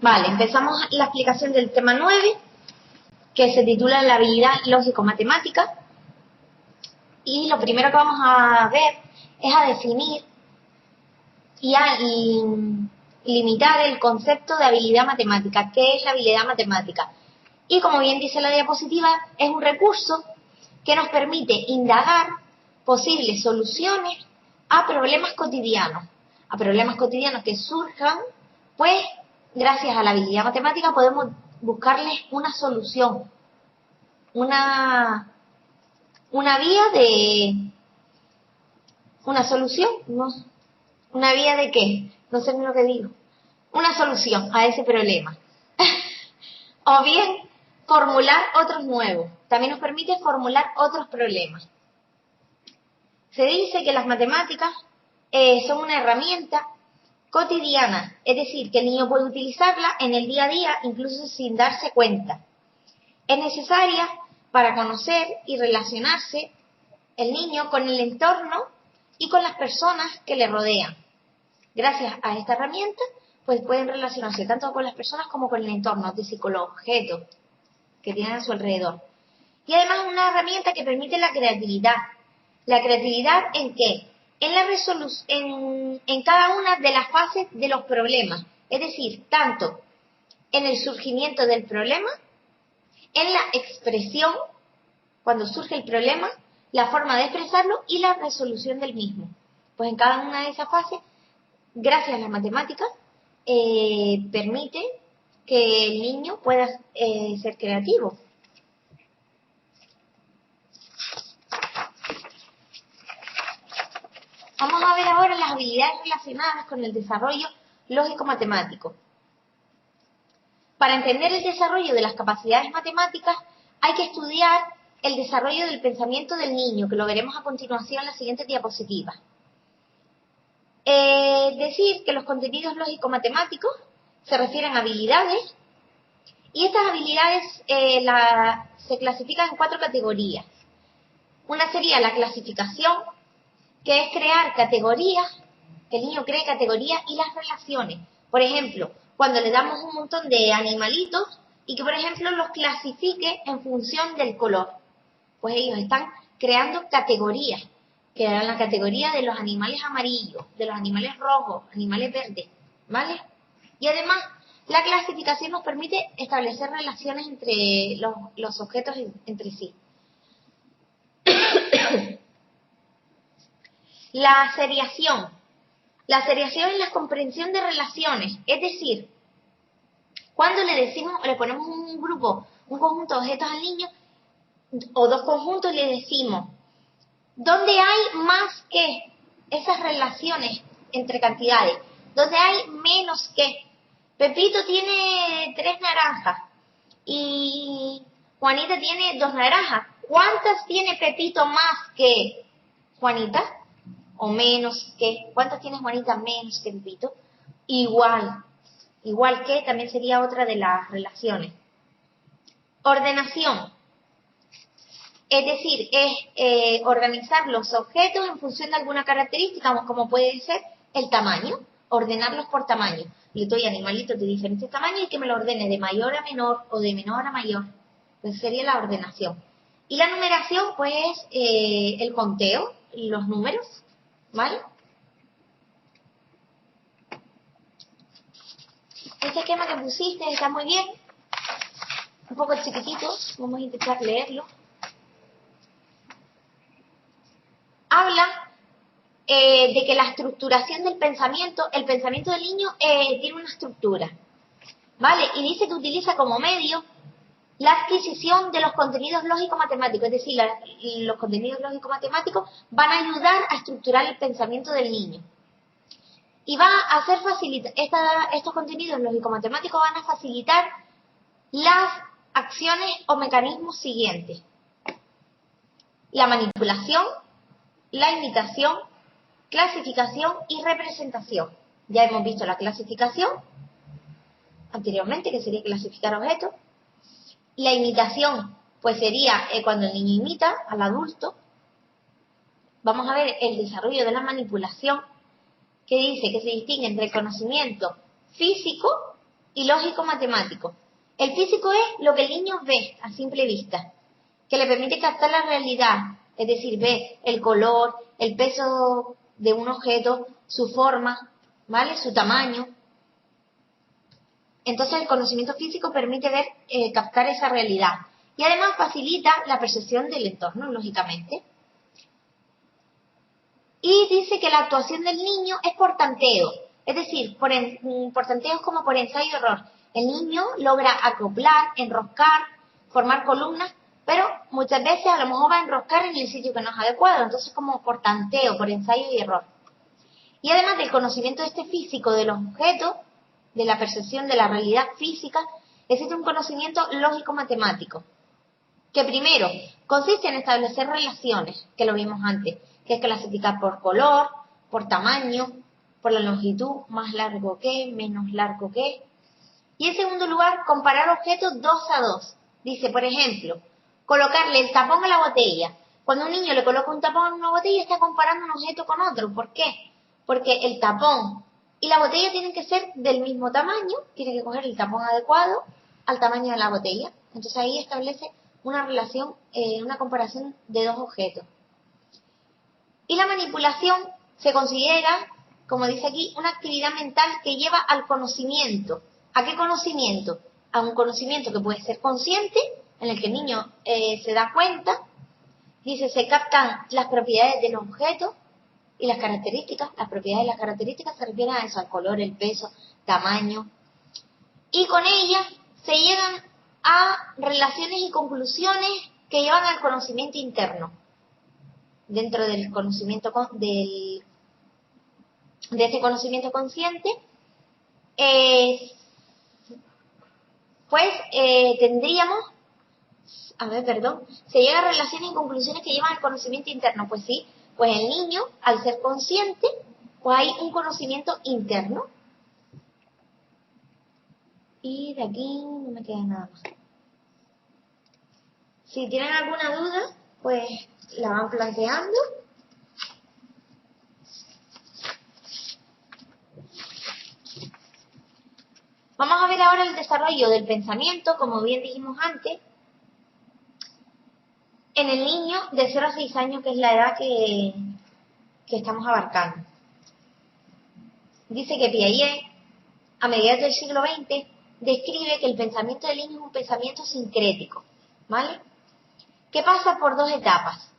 Vale, empezamos la explicación del tema 9, que se titula La habilidad lógico-matemática. Y lo primero que vamos a ver es a definir y a limitar el concepto de habilidad matemática. ¿Qué es la habilidad matemática? Y como bien dice la diapositiva, es un recurso que nos permite indagar posibles soluciones a problemas cotidianos. A problemas cotidianos que surjan, pues gracias a la habilidad matemática podemos buscarles una solución, una vía de... ¿Una solución? No. ¿Una vía de qué? No sé ni lo que digo. Una solución a ese problema. O bien, formular otros nuevos. También nos permite formular otros problemas. Se dice que las matemáticas son una herramienta cotidiana, es decir, que el niño puede utilizarla en el día a día, incluso sin darse cuenta. Es necesaria para conocer y relacionarse el niño con el entorno y con las personas que le rodean. Gracias a esta herramienta, pues pueden relacionarse tanto con las personas como con el entorno, es decir, con los objetos que tienen a su alrededor. Y además es una herramienta que permite la creatividad. ¿La creatividad en qué? En la en cada una de las fases de los problemas. Es decir, tanto en el surgimiento del problema, en la expresión, cuando surge el problema, la forma de expresarlo y la resolución del mismo. Pues en cada una de esas fases, gracias a las matemáticas, permite que el niño pueda ser creativo. Vamos a ver ahora las habilidades relacionadas con el desarrollo lógico-matemático. Para entender el desarrollo de las capacidades matemáticas, hay que estudiar el desarrollo del pensamiento del niño, que lo veremos a continuación en la siguiente diapositiva. Decir que los contenidos lógico-matemáticos se refieren a habilidades, y estas habilidades se clasifican en 4 categorías. Una sería la clasificación, que es crear categorías, que el niño cree categorías y las relaciones. Por ejemplo, cuando le damos un montón de animalitos y que, por ejemplo, los clasifique en función del color. Pues ellos están creando categorías, que eran la categoría de los animales amarillos, de los animales rojos, animales verdes, ¿vale? Y además, la clasificación nos permite establecer relaciones entre los objetos entre sí. La seriación. La seriación es la comprensión de relaciones, es decir, cuando le ponemos un grupo, un conjunto de objetos al niño, o dos conjuntos, le decimos, ¿dónde hay más que esas relaciones entre cantidades? ¿Dónde hay menos que? Pepito tiene 3 naranjas y Juanita tiene 2 naranjas. ¿Cuántas tiene Pepito más que Juanita? ¿O menos que? ¿Cuántas tiene Juanita menos que Pepito? Igual. Igual que también sería otra de las relaciones. Ordenación. Es decir, es organizar los objetos en función de alguna característica, como puede ser el tamaño, ordenarlos por tamaño. Le doy animalitos de diferentes tamaños y que me lo ordene de mayor a menor o de menor a mayor. Pues sería la ordenación. Y la numeración, pues, el conteo, los números, ¿vale? Este esquema que pusiste está muy bien, un poco chiquitito, vamos a intentar leerlo. Habla de que la estructuración del pensamiento, el pensamiento del niño tiene una estructura, ¿vale? Y dice que utiliza como medio la adquisición de los contenidos lógico-matemáticos, es decir, los contenidos lógico-matemáticos van a ayudar a estructurar el pensamiento del niño. Y va a hacer estos contenidos lógico-matemáticos van a facilitar las acciones o mecanismos siguientes: la manipulación, la imitación, clasificación y representación. Ya hemos visto la clasificación anteriormente, que sería clasificar objetos. La imitación, pues sería cuando el niño imita al adulto. Vamos a ver el desarrollo de la manipulación, que dice que se distingue entre el conocimiento físico y lógico-matemático. El físico es lo que el niño ve a simple vista, que le permite captar la realidad, es decir, ve el color, el peso de un objeto, su forma, ¿vale? Su tamaño. Entonces el conocimiento físico permite ver, captar esa realidad y además facilita la percepción del entorno, lógicamente. Y dice que la actuación del niño es por tanteo, es decir, por tanteos como por ensayo-error. El niño logra acoplar, enroscar, formar columnas, pero muchas veces a lo mejor va a enroscar en el sitio que no es adecuado, entonces como por tanteo, por ensayo y error. Y además del conocimiento físico de los objetos, de la percepción de la realidad física, existe un conocimiento lógico-matemático, que primero consiste en establecer relaciones, que lo vimos antes, que es clasificar por color, por tamaño, por la longitud, más largo que, menos largo que. Y en segundo lugar, comparar objetos 2 a 2. Dice, por ejemplo, colocarle el tapón a la botella. Cuando un niño le coloca un tapón a una botella, está comparando un objeto con otro. ¿Por qué? Porque el tapón y la botella tienen que ser del mismo tamaño, tiene que coger el tapón adecuado al tamaño de la botella. Entonces ahí establece una relación, una comparación de dos objetos. Y la manipulación se considera, como dice aquí, una actividad mental que lleva al conocimiento. ¿A qué conocimiento? A un conocimiento que puede ser consciente, en el que el niño se da cuenta. Dice, se captan las propiedades del objeto y las características. Las propiedades y las características se refieren a eso, al color, el peso, tamaño. Y con ellas se llegan a relaciones y conclusiones que llevan al conocimiento interno. Dentro del conocimiento de ese conocimiento consciente, tendríamos, se llega a relaciones y conclusiones que llevan al conocimiento interno. Pues sí, pues el niño, al ser consciente, pues hay un conocimiento interno. Y de aquí no me queda nada más. Si tienen alguna duda, pues la van planteando. Vamos a ver ahora el desarrollo del pensamiento, como bien dijimos antes, en el niño de 0 a 6 años, que es la edad que estamos abarcando. Dice que Piaget, a mediados del siglo XX, describe que el pensamiento del niño es un pensamiento sincrético, ¿vale? Que pasa por dos etapas.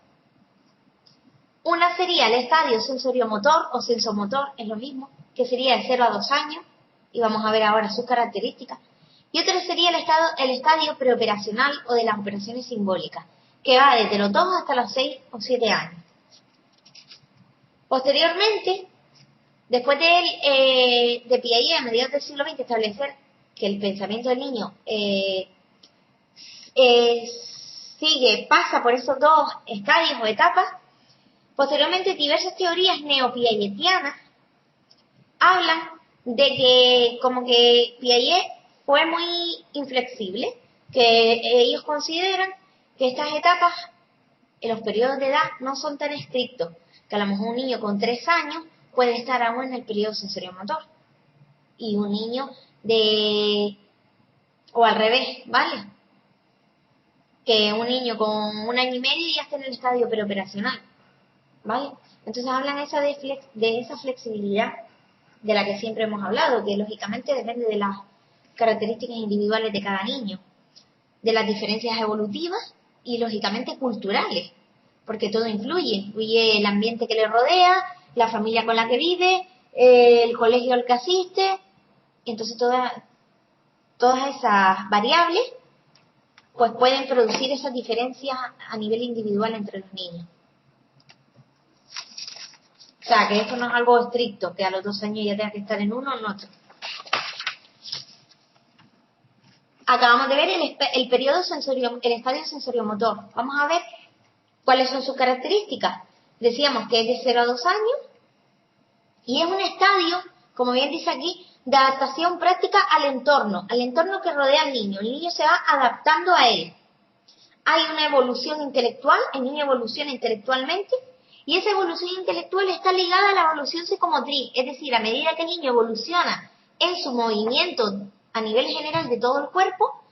Una sería el estadio sensoriomotor o sensomotor, es lo mismo, que sería de 0 a 2 años, y vamos a ver ahora sus características. Y otro sería el estadio preoperacional o de las operaciones simbólicas, que va desde los 2 hasta los 6 o 7 años. Posteriormente, después de Piaget, a mediados del siglo XX, establecer que el pensamiento del niño pasa por esos dos estadios o etapas. Posteriormente, diversas teorías neopiagetianas hablan de que como que Piaget fue muy inflexible, que ellos consideran que estas etapas, en los periodos de edad, no son tan estrictos, que a lo mejor un niño con 3 años puede estar aún en el periodo sensoriomotor y un niño o al revés, ¿vale? Que un niño con 1 año y medio ya está en el estadio preoperacional, ¿vale? Entonces hablan de esa flexibilidad de la que siempre hemos hablado, que lógicamente depende de las características individuales de cada niño, de las diferencias evolutivas y lógicamente culturales, porque todo influye el ambiente que le rodea, la familia con la que vive, el colegio al que asiste, entonces todas esas variables pues pueden producir esas diferencias a nivel individual entre los niños. O sea, que esto no es algo estricto, que a los 2 años ya tenga que estar en uno o en otro. Acabamos de ver el estadio sensoriomotor. Vamos a ver cuáles son sus características. Decíamos que es de 0 a 2 años y es un estadio, como bien dice aquí, de adaptación práctica al entorno que rodea al niño. El niño se va adaptando a él. Hay una evolución intelectual, el niño evoluciona intelectualmente y esa evolución intelectual está ligada a la evolución psicomotriz, es decir, a medida que el niño evoluciona en su movimiento a nivel general de todo el cuerpo,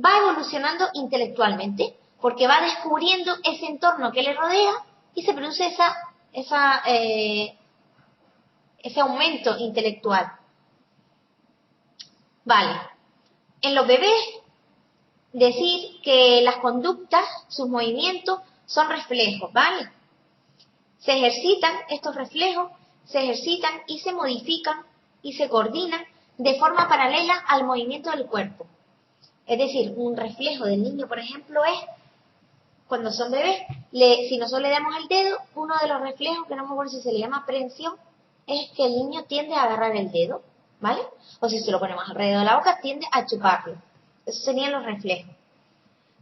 va evolucionando intelectualmente, porque va descubriendo ese entorno que le rodea y se produce ese aumento intelectual. Vale. En los bebés, decir que las conductas, sus movimientos, son reflejos, ¿vale? Se ejercitan estos reflejos, se ejercitan y se modifican y se coordinan de forma paralela al movimiento del cuerpo. Es decir, un reflejo del niño, por ejemplo, es cuando son bebés, si nosotros le damos el dedo, uno de los reflejos, que no me acuerdo si se le llama aprehensión, es que el niño tiende a agarrar el dedo, ¿vale? O si se lo ponemos alrededor de la boca, tiende a chuparlo. Esos serían los reflejos.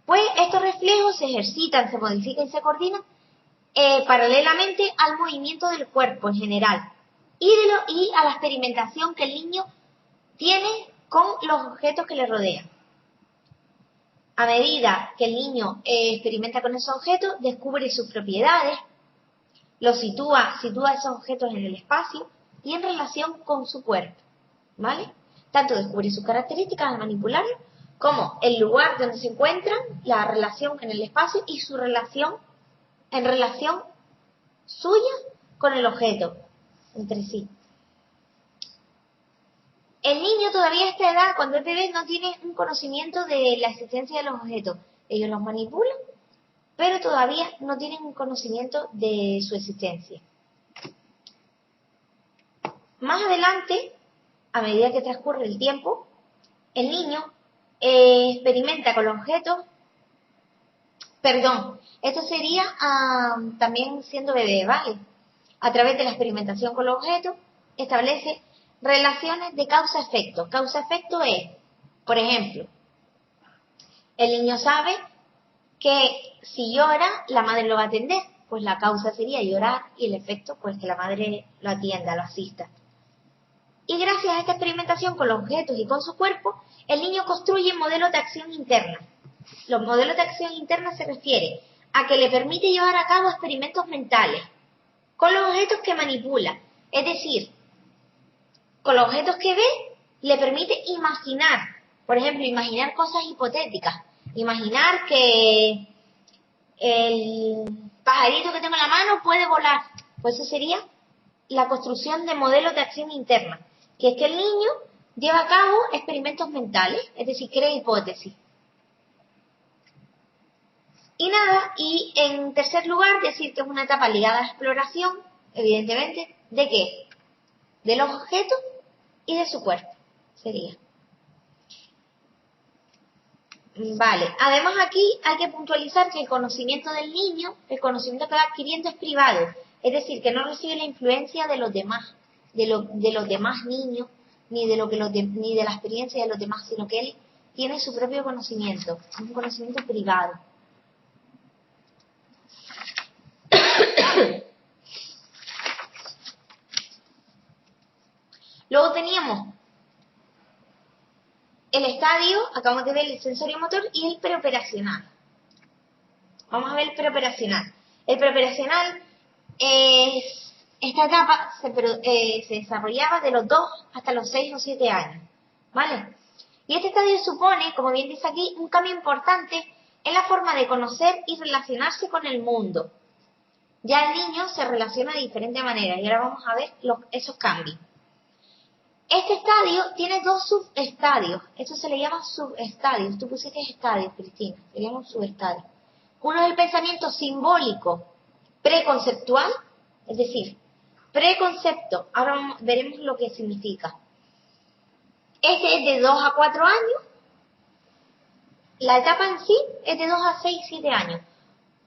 Pues estos reflejos se ejercitan, se modifican y se coordinan paralelamente al movimiento del cuerpo en general y a la experimentación que el niño tiene con los objetos que le rodean. A medida que el niño experimenta con esos objetos, descubre sus propiedades, los sitúa esos objetos en el espacio y en relación con su cuerpo, ¿vale? Tanto descubre sus características al manipularlo, como el lugar donde se encuentran, la relación en el espacio y su relación suya con el objeto entre sí. El niño todavía a esta edad, cuando es bebé, no tiene un conocimiento de la existencia de los objetos. Ellos los manipulan, pero todavía no tienen un conocimiento de su existencia. Más adelante, a medida que transcurre el tiempo, el niño experimenta con los objetos. Esto sería también siendo bebé, ¿vale? A través de la experimentación con los objetos, establece relaciones de causa-efecto. Causa-efecto es, por ejemplo, el niño sabe que si llora, la madre lo va a atender. Pues la causa sería llorar y el efecto, pues que la madre lo atienda, lo asista. Y gracias a esta experimentación con los objetos y con su cuerpo, el niño construye modelos de acción interna. Los modelos de acción interna se refieren a que le permite llevar a cabo experimentos mentales con los objetos que manipula. Es decir, con los objetos que ve, le permite imaginar. Por ejemplo, imaginar cosas hipotéticas. Imaginar que el pajarito que tengo en la mano puede volar. Pues eso sería la construcción de modelos de acción interna. Que es que el niño lleva a cabo experimentos mentales, es decir, crea hipótesis. Y nada, y en tercer lugar, decir que es una etapa ligada a la exploración, evidentemente, ¿de qué? De los objetos y de su cuerpo, sería. Vale, además aquí hay que puntualizar que el conocimiento del niño, el conocimiento que va adquiriendo es privado, es decir, que no recibe la influencia de los demás, de los demás niños, ni de la experiencia de los demás, sino que él tiene su propio conocimiento, es un conocimiento privado. Luego teníamos el estadio, acabamos de ver el sensorio motor y el preoperacional. Vamos a ver el preoperacional. El preoperacional esta etapa se desarrollaba de los 2 hasta los 6 o 7 años, ¿vale? Y este estadio supone, como bien dice aquí, un cambio importante en la forma de conocer y relacionarse con el mundo. Ya el niño se relaciona de diferente manera y ahora vamos a ver esos cambios. Este estadio tiene 2 subestadios. Esto se le llama subestadios. Tú pusiste estadios, Cristina. Se llaman subestadios. Uno es el pensamiento simbólico preconceptual, es decir, preconcepto. Ahora veremos lo que significa. Este es de 2 a 4 años. La etapa en sí es de 2 a 6, 7 años.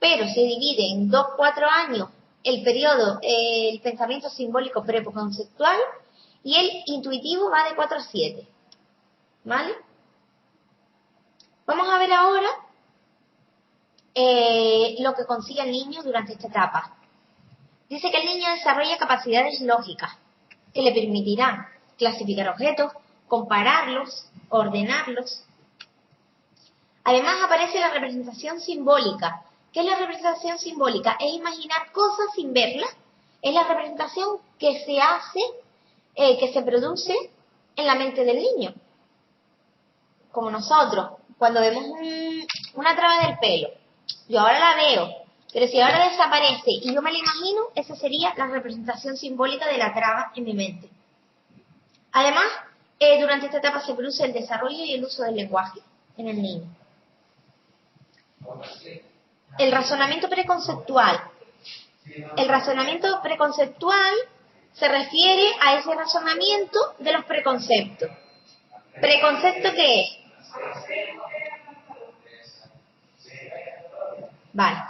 Pero se divide en 2, 4 años el periodo, el pensamiento simbólico preconceptual, y el intuitivo va de 4 a 7. ¿Vale? Vamos a ver ahora lo que consigue el niño durante esta etapa. Dice que el niño desarrolla capacidades lógicas que le permitirán clasificar objetos, compararlos, ordenarlos. Además aparece la representación simbólica. ¿Qué es la representación simbólica? Es imaginar cosas sin verlas. Es la representación que se hace, que se produce en la mente del niño. como nosotros, cuando vemos una traba del pelo, yo ahora la veo, pero si ahora desaparece y yo me la imagino, esa sería la representación simbólica de la traba en mi mente. Además, durante esta etapa se produce el desarrollo y el uso del lenguaje en el niño. El razonamiento preconceptual. El razonamiento preconceptual se refiere a ese razonamiento de los preconceptos. ¿Preconcepto qué es? Vale.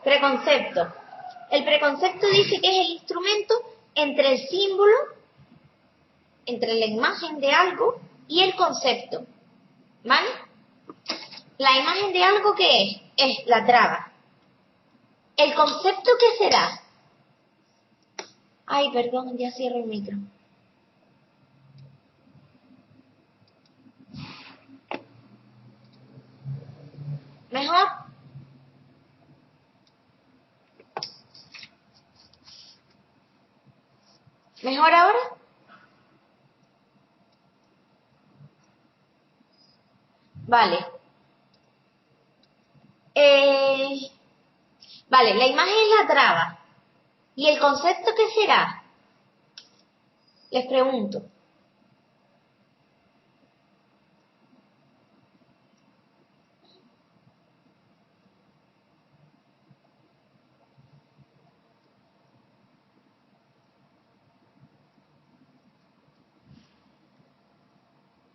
Preconcepto. El preconcepto dice que es el instrumento entre el símbolo, entre la imagen de algo y el concepto. ¿Vale? La imagen de algo, ¿qué es? Es la traba. ¿El concepto qué será? Ay, perdón, ya cierro el micro. ¿Mejor? ¿Mejor ahora? Vale. Vale, la imagen es la traba. ¿Y el concepto qué será? Les pregunto.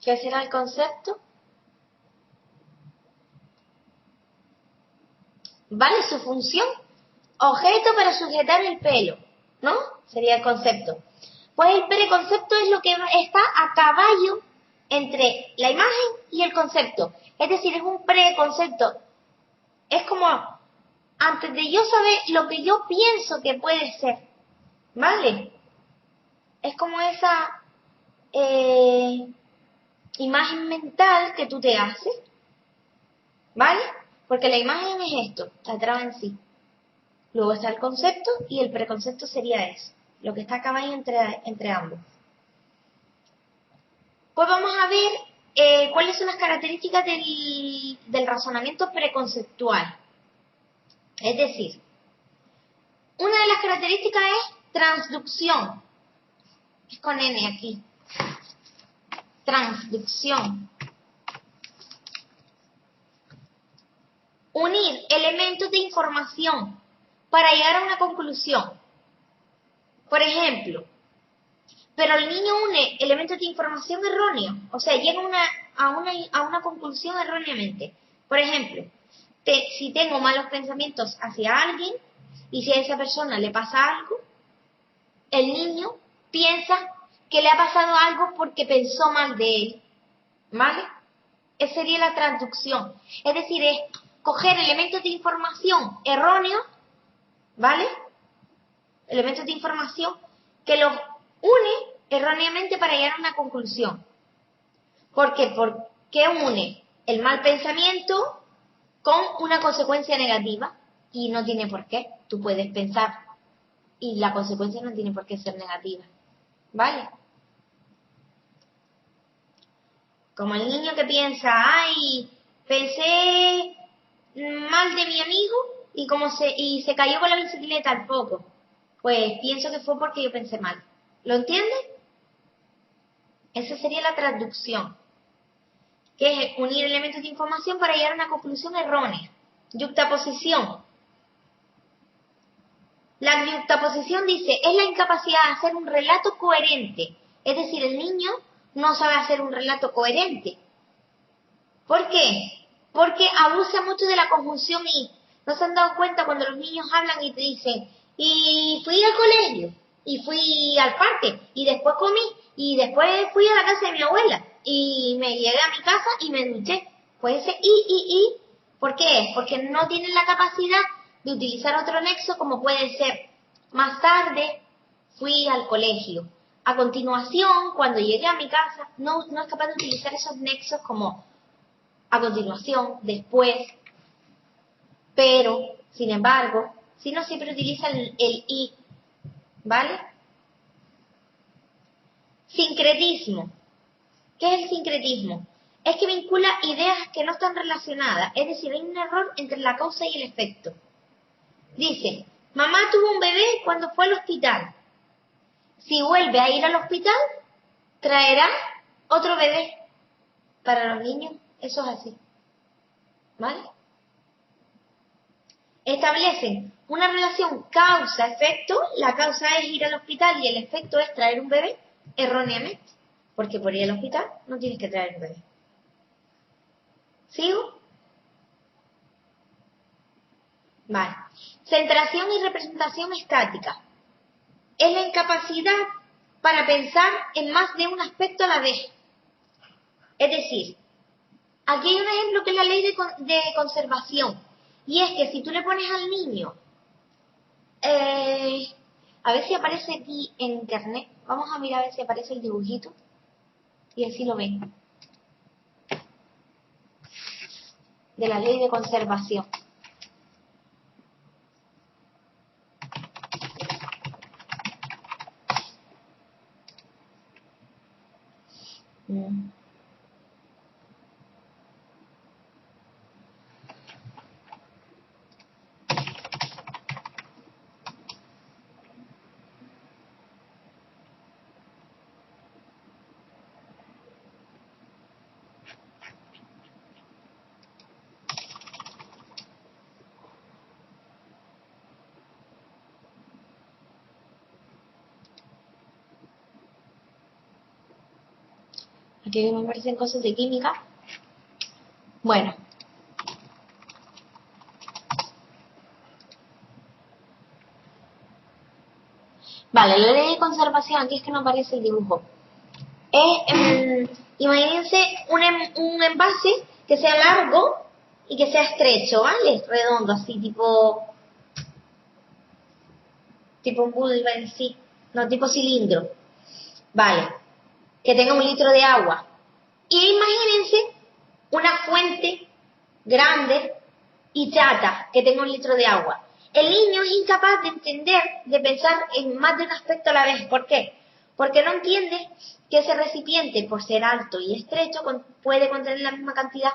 ¿Qué será el concepto? ¿Vale? Su función. Objeto para sujetar el pelo, ¿no? Sería el concepto. Pues el preconcepto es lo que está a caballo entre la imagen y el concepto. Es decir, es un preconcepto. Es como antes de yo saber lo que yo pienso que puede ser. ¿Vale? Es como esa imagen mental que tú te haces. ¿Vale? Porque la imagen es esto, la traba en sí. Luego está el concepto y el preconcepto sería eso, lo que está a caballo entre ambos. Pues vamos a ver cuáles son las características del razonamiento preconceptual. Es decir, una de las características es transducción. Es con N aquí. Transducción. Unir elementos de información para llegar a una conclusión. Por ejemplo, pero el niño une elementos de información erróneos, o sea, llega a una conclusión erróneamente. Por ejemplo, si tengo malos pensamientos hacia alguien y si a esa persona le pasa algo, el niño piensa que le ha pasado algo porque pensó mal de él. ¿Vale? Esa sería la transducción. Es decir, es coger elementos de información erróneos, ¿vale? Elementos de información que los une erróneamente para llegar a una conclusión. ¿Por qué? Porque une el mal pensamiento con una consecuencia negativa y no tiene por qué. Tú puedes pensar y la consecuencia no tiene por qué ser negativa. ¿Vale? Como el niño que piensa, ay, pensé mal de mi amigo y se cayó con la bicicleta al poco. Pues pienso que fue porque yo pensé mal. ¿Lo entiendes? Esa sería la traducción, que es unir elementos de información para llegar a una conclusión errónea. Yuxtaposición. La yuxtaposición dice, es la incapacidad de hacer un relato coherente. Es decir, el niño no sabe hacer un relato coherente. ¿Por qué? Porque abusa mucho de la conjunción y. ¿No se han dado cuenta cuando los niños hablan y te dicen, y fui al colegio, y fui al parque, y después comí, y después fui a la casa de mi abuela, y me llegué a mi casa y me duché? Pues ese ¿por qué? Porque no tienen la capacidad de utilizar otro nexo como puede ser, más tarde fui al colegio. A continuación, cuando llegué a mi casa, no es capaz de utilizar esos nexos como a continuación, después, pero, sin embargo, si no siempre utiliza el y, ¿vale? Sincretismo. ¿Qué es el sincretismo? Es que vincula ideas que no están relacionadas, es decir, hay un error entre la causa y el efecto. Dice, mamá tuvo un bebé cuando fue al hospital. Si vuelve a ir al hospital, traerá otro bebé. Para los niños, eso es así. ¿Vale? Establecen una relación causa-efecto. La causa es ir al hospital y el efecto es traer un bebé, erróneamente. Porque por ir al hospital no tienes que traer un bebé. ¿Sigo? Vale. Centración y representación estática. Es la incapacidad para pensar en más de un aspecto a la vez. Es decir, aquí hay un ejemplo que es la ley de conservación. Y es que si tú le pones al niño, a ver si aparece aquí en internet, vamos a mirar a ver si aparece el dibujito y así lo ven, de la ley de conservación. Aquí me aparecen cosas de química. Bueno. Vale, la ley de conservación, aquí es que no aparece el dibujo. Imagínense un envase que sea largo y que sea estrecho, ¿vale? Redondo, así, tipo un bulbo, sí, no, tipo cilindro. Vale, que tenga 1 litro de agua. Y imagínense una fuente grande y chata que tenga 1 litro de agua. El niño es incapaz de entender, de pensar en más de un aspecto a la vez. ¿Por qué? Porque no entiende que ese recipiente, por ser alto y estrecho, puede contener la misma cantidad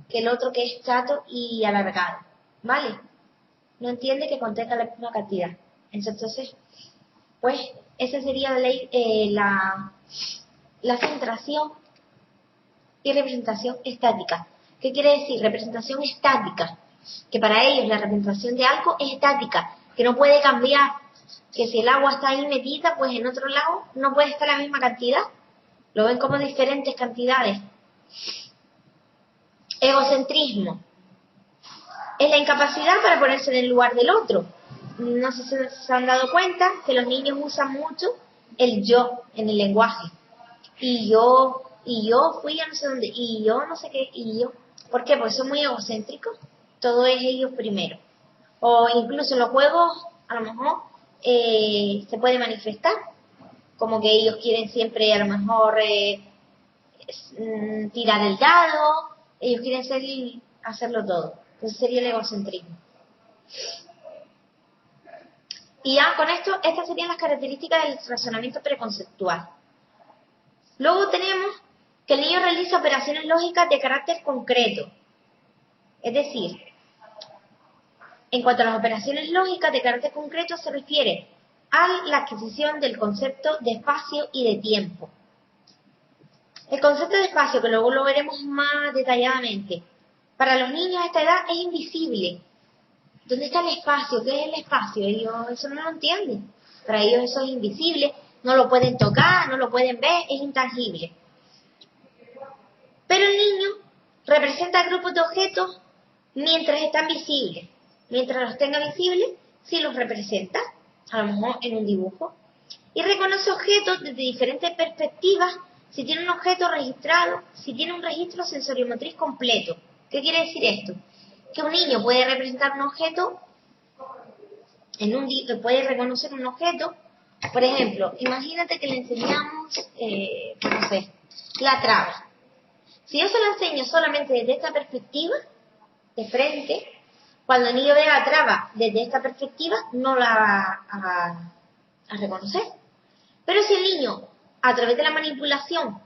que el otro que es chato y alargado. ¿Vale? No entiende que contenga la misma cantidad. Entonces, pues, esa sería la ley, la centración y representación estática. ¿Qué quiere decir? Representación estática. Que para ellos la representación de algo es estática, que no puede cambiar. Que si el agua está ahí metida, pues en otro lado no puede estar la misma cantidad. Lo ven como diferentes cantidades. Egocentrismo. Es la incapacidad para ponerse en el lugar del otro. No sé si se han dado cuenta que los niños usan mucho el yo en el lenguaje. Y yo fui a no sé dónde, y yo no sé qué, y yo. ¿Por qué? Porque son muy egocéntricos. Todo es ellos primero. O incluso en los juegos, a lo mejor, se puede manifestar. Como que ellos quieren siempre, a lo mejor, tirar el dado. Ellos quieren hacerlo todo. Entonces sería el egocentrismo. Y ya con esto, estas serían las características del razonamiento preconceptual. Luego tenemos que el niño realiza operaciones lógicas de carácter concreto. Es decir, en cuanto a las operaciones lógicas de carácter concreto se refiere a la adquisición del concepto de espacio y de tiempo. El concepto de espacio, que luego lo veremos más detalladamente, para los niños a esta edad es invisible. ¿Dónde está el espacio? ¿Qué es el espacio? Ellos eso no lo entienden. Para ellos eso es invisible, no lo pueden tocar, no lo pueden ver, es intangible. Pero el niño representa grupos de objetos mientras están visibles. Mientras los tenga visibles, sí los representa, a lo mejor en un dibujo. Y reconoce objetos desde diferentes perspectivas, si tiene un objeto registrado, si tiene un registro sensoriomotriz completo. ¿Qué quiere decir esto? Que un niño puede representar un objeto, puede reconocer un objeto. Por ejemplo, imagínate que le enseñamos, no sé, la traba. Si yo se lo enseño solamente desde esta perspectiva, de frente, cuando el niño vea la traba desde esta perspectiva, no la va a reconocer. Pero si el niño, a través de la manipulación,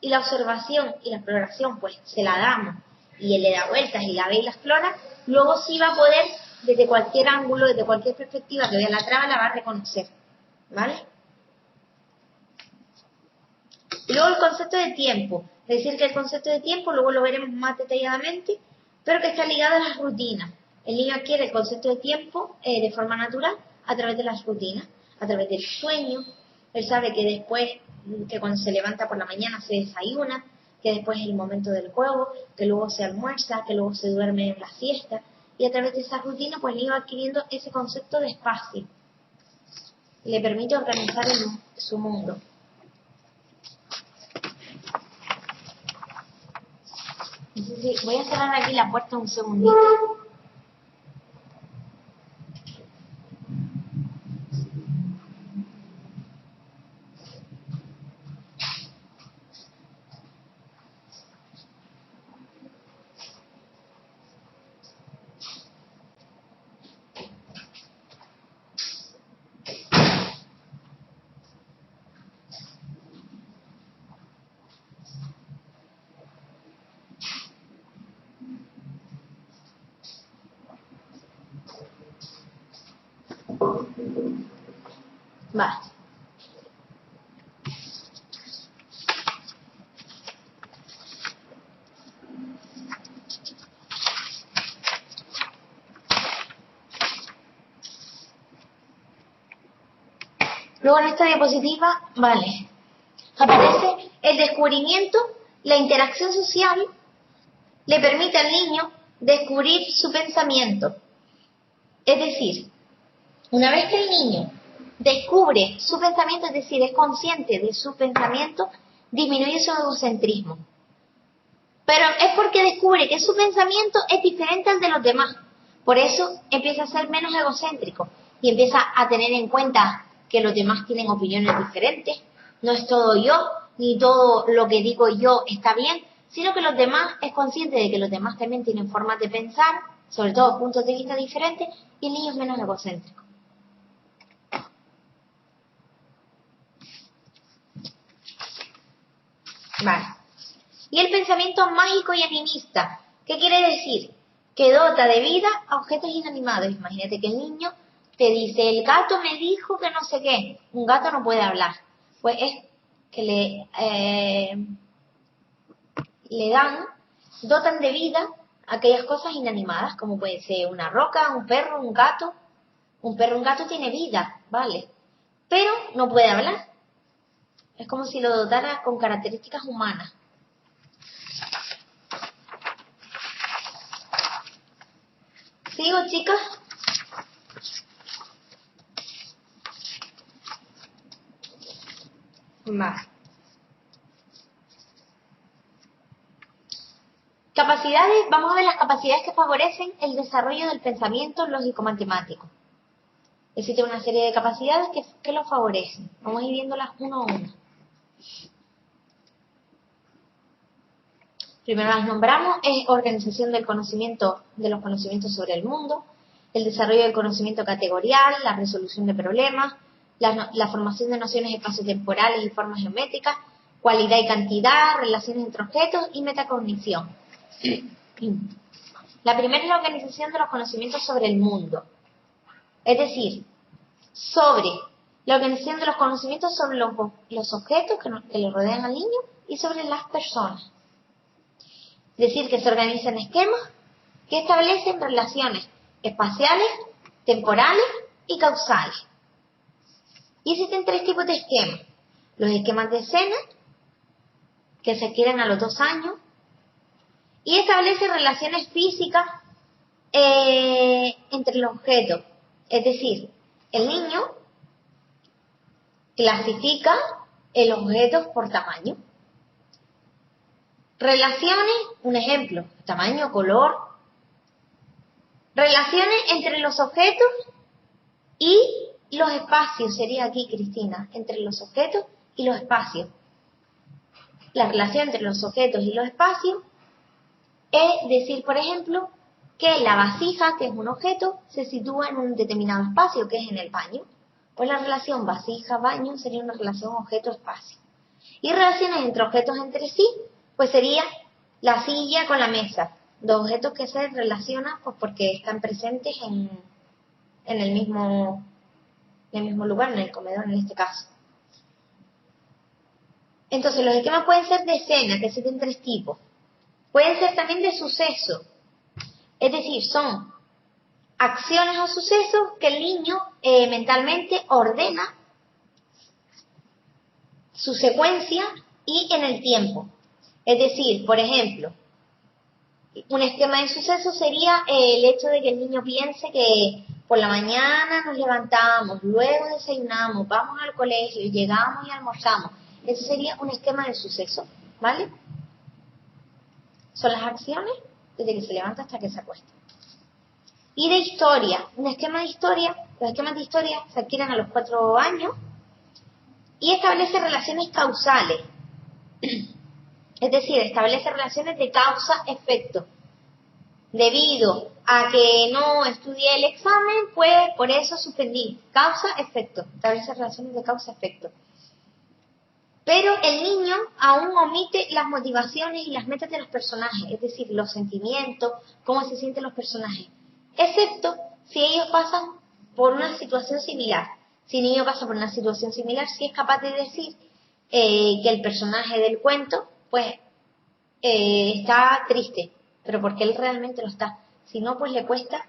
y la observación y la exploración pues se la damos y él le da vueltas y la ve y la explora, luego sí va a poder, desde cualquier ángulo, desde cualquier perspectiva que vea la trama, la va a reconocer, ¿vale? Y luego el concepto de tiempo, es decir que el concepto de tiempo luego lo veremos más detalladamente, pero que está ligado a las rutinas. El niño adquiere el concepto de tiempo de forma natural a través de las rutinas, a través del sueño. Él sabe que después, que cuando se levanta por la mañana se desayuna, que después es el momento del juego, que luego se almuerza, que luego se duerme en la siesta, y a través de esa rutina pues el niño va adquiriendo ese concepto de espacio. Le permite organizar su mundo. Entonces, voy a cerrar aquí la puerta un segundito. Vale. Luego en esta diapositiva, vale, aparece el descubrimiento, la interacción social le permite al niño descubrir su pensamiento. Es decir, una vez que el niño descubre su pensamiento, es decir, es consciente de su pensamiento, disminuye su egocentrismo. Pero es porque descubre que su pensamiento es diferente al de los demás. Por eso empieza a ser menos egocéntrico y empieza a tener en cuenta que los demás tienen opiniones diferentes. No es todo yo, ni todo lo que digo yo está bien, sino que los demás, es consciente de que los demás también tienen formas de pensar, sobre todo puntos de vista diferentes, y el niño es menos egocéntrico. Vale. Y el pensamiento mágico y animista, ¿qué quiere decir? Que dota de vida a objetos inanimados. Imagínate que el niño te dice, el gato me dijo que no sé qué. Un gato no puede hablar. Pues es que dotan de vida a aquellas cosas inanimadas, como puede ser una roca, un perro, un gato. Un perro, un gato tiene vida, ¿vale? Pero no puede hablar. Es como si lo dotara con características humanas. ¿Sigo, chicas? Más. Capacidades, vamos a ver las capacidades que favorecen el desarrollo del pensamiento lógico-matemático. Existe una serie de capacidades que lo favorecen. Vamos a ir viéndolas uno a uno. Primero las nombramos, es organización del conocimiento, de los conocimientos sobre el mundo, el desarrollo del conocimiento categorial, la resolución de problemas, la formación de nociones espaciotemporales y formas geométricas, cualidad y cantidad, relaciones entre objetos y metacognición. La primera es la organización de los conocimientos sobre el mundo. Es decir, sobre la organización de los conocimientos sobre los objetos que le rodean al niño y sobre las personas. Es decir, que se organiza en esquemas que establecen relaciones espaciales, temporales y causales. Y existen tres tipos de esquemas. Los esquemas de escena, que se adquieren a los 2 años, y establecen relaciones físicas entre los objetos. Es decir, el niño clasifica el objeto por tamaño. Relaciones, un ejemplo, tamaño, color. Relaciones entre los objetos y los espacios, sería aquí, Cristina, entre los objetos y los espacios. La relación entre los objetos y los espacios es decir, por ejemplo, que la vasija, que es un objeto, se sitúa en un determinado espacio, que es en el baño. Pues la relación vasija-baño sería una relación objeto-espacio. Y relaciones entre objetos entre sí, pues sería la silla con la mesa. Dos objetos que se relacionan pues porque están presentes en el mismo lugar, en el comedor en este caso. Entonces los esquemas pueden ser de escena, que existen tres tipos. Pueden ser también de suceso. Es decir, son acciones o sucesos que el niño mentalmente ordena su secuencia y en el tiempo. Es decir, por ejemplo, un esquema de suceso sería el hecho de que el niño piense que por la mañana nos levantamos, luego desayunamos, vamos al colegio, llegamos y almorzamos. Eso sería un esquema de suceso, ¿vale? Son las acciones desde que se levanta hasta que se acuesta. Y de historia, un esquema de historia, los esquemas de historia se adquieren a los 4 años y establece relaciones causales. Es decir, establece relaciones de causa-efecto. Debido a que no estudié el examen, pues por eso suspendí. Causa-efecto. Establece relaciones de causa-efecto. Pero el niño aún omite las motivaciones y las metas de los personajes, es decir, los sentimientos, cómo se sienten los personajes, excepto si ellos pasan por una situación similar. Si el niño pasa por una situación similar, sí es capaz de decir que el personaje del cuento, pues, está triste, pero porque él realmente lo está. Si no, pues le cuesta,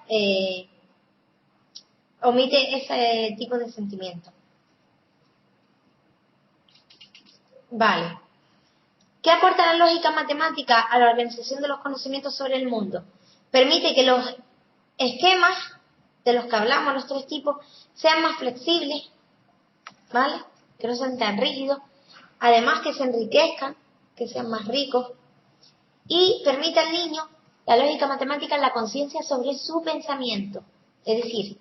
omite ese tipo de sentimiento. Vale. ¿Qué aporta la lógica matemática a la organización de los conocimientos sobre el mundo? Permite que los esquemas de los que hablamos, los tres tipos, sean más flexibles, ¿vale? Que no sean tan rígidos. Además que se enriquezcan, que sean más ricos. Y permite al niño la lógica matemática en la conciencia sobre su pensamiento. Es decir,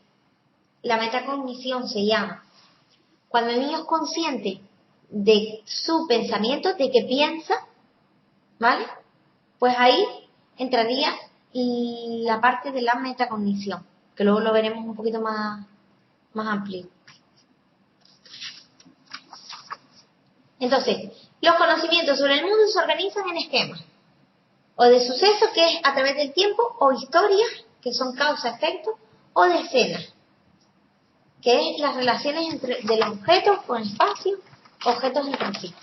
la metacognición se llama. Cuando el niño es consciente de su pensamiento, de que piensa, ¿vale? Pues ahí entraría la parte de la metacognición, que luego lo veremos un poquito más amplio. Entonces, los conocimientos sobre el mundo se organizan en esquemas, o de sucesos, que es a través del tiempo, o historias, que son causa-efecto, o de escenas, que es las relaciones de los objetos con espacio, objetos entre sí.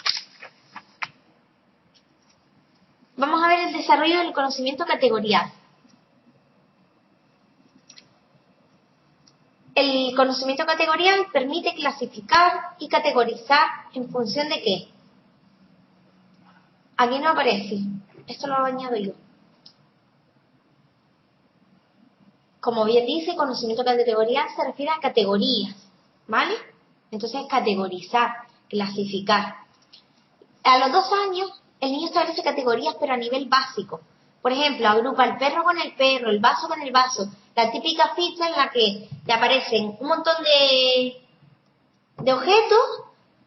Vamos a ver el desarrollo del conocimiento categorial. El conocimiento categorial permite clasificar y categorizar en función de qué. Aquí no aparece, esto lo añado yo. Como bien dice, conocimiento categorial se refiere a categorías, ¿vale? Entonces, categorizar, clasificar. A los 2 años, el niño establece categorías, pero a nivel básico. Por ejemplo, agrupa el perro con el perro, el vaso con el vaso. La típica ficha en la que te aparecen un montón de objetos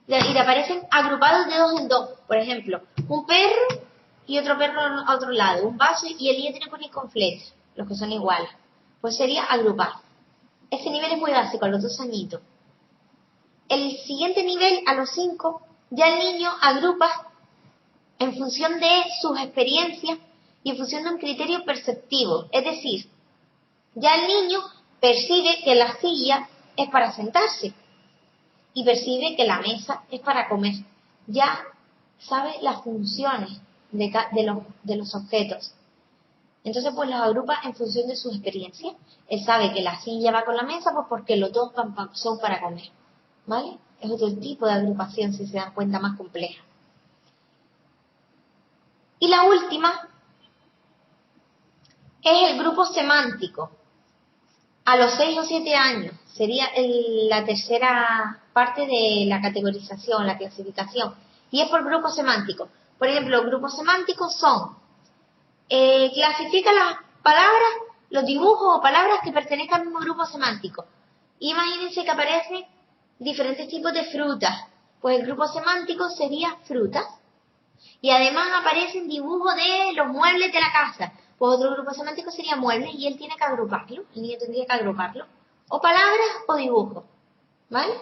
y te aparecen agrupados de 2 en 2. Por ejemplo, un perro y otro perro a otro lado, un vaso y el niño tiene que poner con flecha, los que son iguales. Pues sería agrupar. Ese nivel es muy básico, a los 2 añitos. El siguiente nivel, a los 5, ya el niño agrupa en función de sus experiencias y en función de un criterio perceptivo. Es decir, ya el niño percibe que la silla es para sentarse y percibe que la mesa es para comer. Ya sabe las funciones de los objetos. Entonces, pues los agrupa en función de sus experiencias. Él sabe que la silla va con la mesa, pues porque los dos son para comer, ¿vale? Es otro tipo de agrupación, si se dan cuenta, más compleja. Y la última es el grupo semántico. A los 6 o 7 años sería la tercera parte de la categorización, la clasificación. Y es por grupos semánticos. Por ejemplo, grupos semánticos son clasifica las palabras, los dibujos o palabras que pertenezcan al mismo grupo semántico. Imagínense que aparecen diferentes tipos de frutas. Pues el grupo semántico sería frutas. Y además aparecen dibujos de los muebles de la casa. Pues otro grupo semántico sería muebles y él tiene que agruparlo. El niño tendría que agruparlo. O palabras o dibujos. ¿Vale?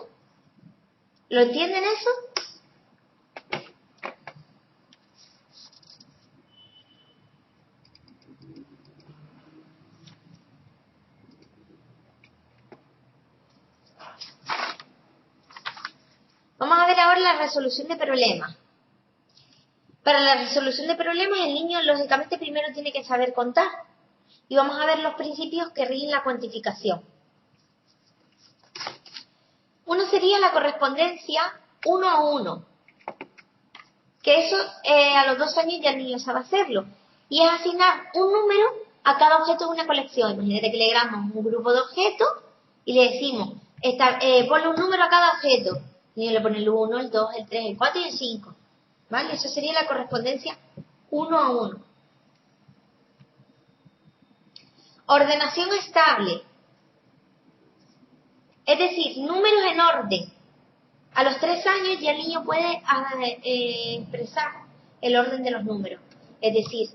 ¿Lo entienden eso? la resolución de problemas. Para la resolución de problemas, el niño lógicamente primero tiene que saber contar. Y vamos a ver los principios que rigen la cuantificación. Uno sería la correspondencia 1 a 1. Que eso a los 2 años ya el niño sabe hacerlo. Y es asignar un número a cada objeto de una colección. Imagínate que le damos un grupo de objetos y le decimos, ponle un número a cada objeto. El niño le pone el 1, el 2, el 3, el 4 y el 5. ¿Vale? Eso sería la correspondencia 1 a 1. Ordenación estable. Es decir, números en orden. A los 3 años ya el niño puede expresar el orden de los números. Es decir,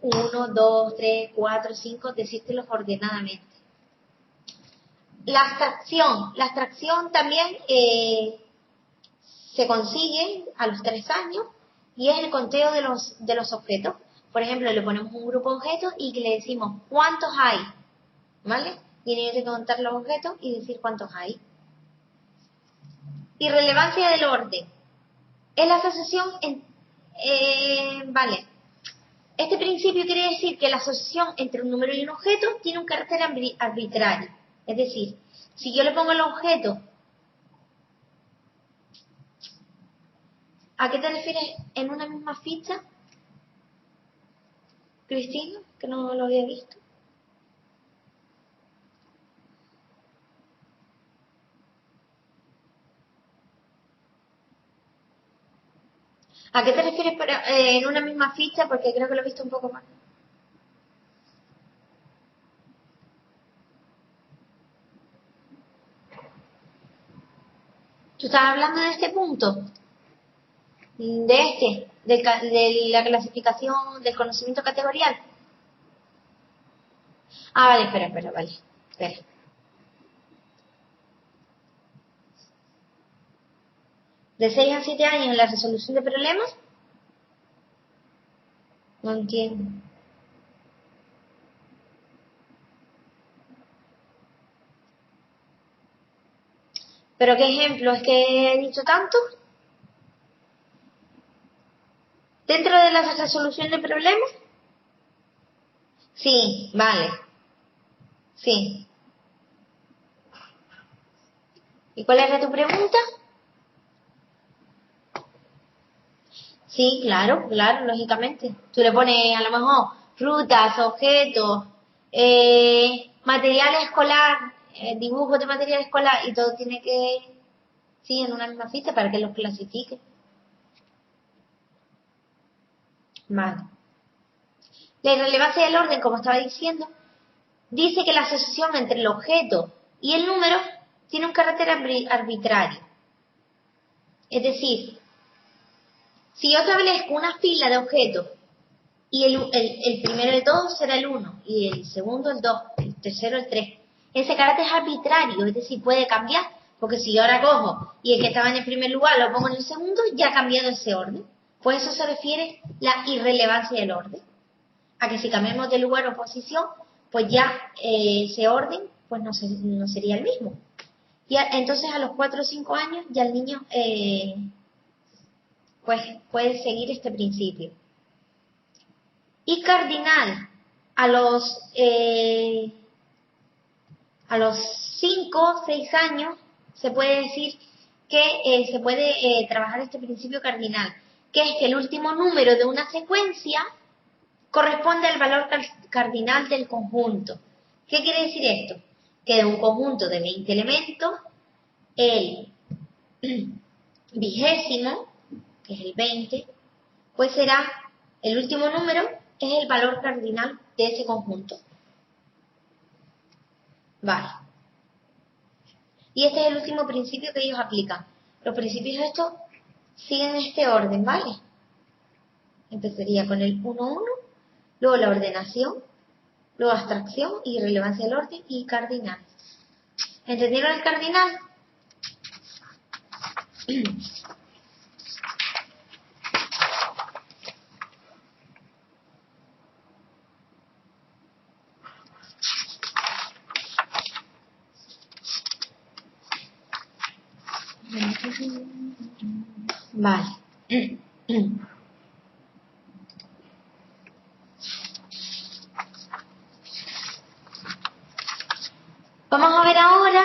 1, 2, 3, 4, 5, decírtelos ordenadamente. La abstracción. La abstracción también se consigue a los 3 años y es el conteo de los objetos. Por ejemplo, le ponemos un grupo de objetos y le decimos cuántos hay, ¿vale? Y el niño tiene que contar los objetos y decir cuántos hay. Irrelevancia del orden. Es la asociación vale. Este principio quiere decir que la asociación entre un número y un objeto tiene un carácter arbitrario. Es decir, si yo le pongo el objeto, ¿a qué te refieres en una misma ficha? Cristina, que no lo había visto. ¿A qué te refieres en una misma ficha? Porque creo que lo he visto un poco más. ¿Tú estás hablando de este punto? De la clasificación del conocimiento categorial. Ah, vale, espera, vale. Espera. ¿De 6 a 7 años en la resolución de problemas? No entiendo. ¿Pero qué ejemplo? ¿Es que he dicho tanto? ¿Dentro de la resolución de problemas? Sí, vale. Sí. ¿Y cuál era tu pregunta? Sí, claro, lógicamente. Tú le pones a lo mejor frutas, objetos, material escolar, dibujos de material escolar y todo tiene que, sí, en una misma ficha para que los clasifique. Vale. La irrelevancia del orden, como estaba diciendo, dice que la asociación entre el objeto y el número tiene un carácter arbitrario. Es decir, si yo establezco una fila de objetos y el primero de todos será el 1 y el segundo el 2, el tercero el 3, ese carácter es arbitrario, es decir, puede cambiar, porque si yo ahora cojo y el que estaba en el primer lugar lo pongo en el segundo, ya ha cambiado ese orden. Pues eso se refiere la irrelevancia del orden. A que si cambiamos de lugar o posición, pues ya ese orden pues no sería el mismo. Y entonces a los 4 o 5 años ya el niño pues puede seguir este principio. Y cardinal, a los 5 o 6 años se puede decir que se puede trabajar este principio cardinal, que es que el último número de una secuencia corresponde al valor cardinal del conjunto. ¿Qué quiere decir esto? Que de un conjunto de 20 elementos, el 20º, que es el 20, pues será el último número, es el valor cardinal de ese conjunto. Vale. Y este es el último principio que ellos aplican. Los principios estos siguen este orden, ¿vale? Empezaría con el 1-1, luego la ordenación, luego abstracción y relevancia del orden y cardinal. ¿Entendieron el cardinal? Vale. Vamos a ver ahora